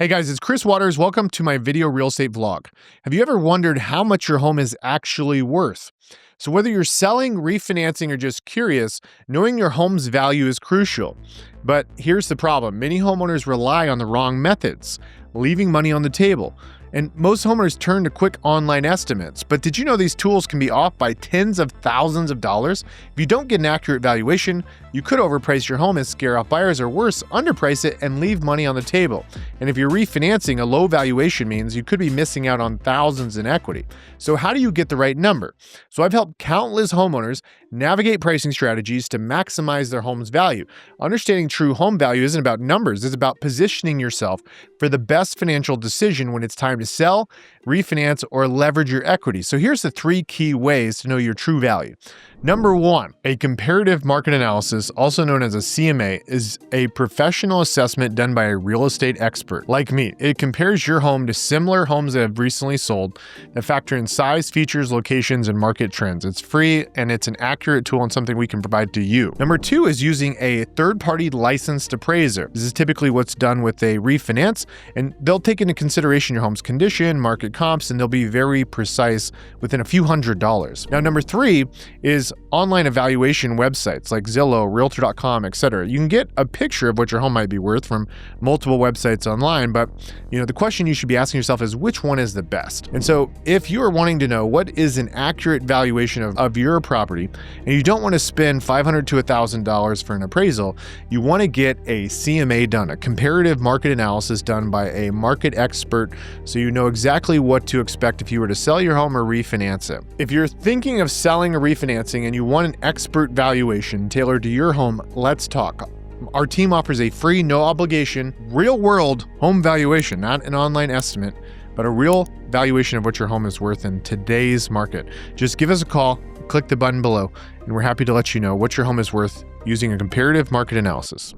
Hey guys, it's Chris Watters. Welcome to my video real estate vlog. Have you ever wondered how much your home is actually worth? So whether you're selling, refinancing, or just curious, knowing your home's value is crucial. But here's the problem. Many homeowners rely on the wrong methods, leaving money on the table. And most homeowners turn to quick online estimates. But did you know these tools can be off by tens of thousands of dollars? If you don't get an accurate valuation, you could overprice your home and scare off buyers, or worse, underprice it and leave money on the table. And if you're refinancing, a low valuation means you could be missing out on thousands in equity. So how do you get the right number? So I've helped countless homeowners navigate pricing strategies to maximize their home's value. Understanding true home value isn't about numbers, it's about positioning yourself for the best financial decision when it's time to sell, refinance, or leverage your equity. So here's the 3 key ways to know your true value. Number 1, a comparative market analysis, also known as a CMA, is a professional assessment done by a real estate expert like me. It compares your home to similar homes that have recently sold that factor in size, features, locations, and market trends. It's free and it's an accurate tool and something we can provide to you. Number 2 is using a third-party licensed appraiser. This is typically what's done with a refinance, and they'll take into consideration your home's condition, market comps, and they'll be very precise within a few $100s. Now, number 3 is online evaluation websites like Zillow, Realtor.com, etc. You can get a picture of what your home might be worth from multiple websites online, but the question you should be asking yourself is which one is the best? And so if you are wanting to know what is an accurate valuation of your property, and you don't want to spend $500 to $1,000 for an appraisal, you want to get a CMA done, a comparative market analysis done by a market expert, so you know exactly what to expect if you were to sell your home or refinance it. If you're thinking of selling or refinancing and you want an expert valuation tailored to your home, let's talk. Our team offers a free, no obligation, real world home valuation, not an online estimate, but a real valuation of what your home is worth in today's market. Just give us a call, click the button below, and we're happy to let you know what your home is worth using a comparative market analysis.